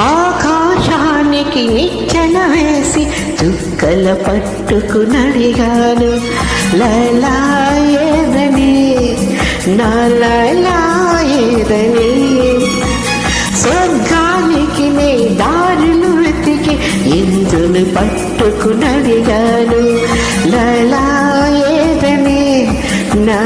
ఆకాశానికి నిచ్చెన వేసి చుక్కల పట్టుకునడిగాను లైలా ఏదని నా లైలా ఏదని స్వర్గానికి నే దారులు వెతికి ఇంద్రుని పట్టుకునడిగాను లైలా ఏదని నా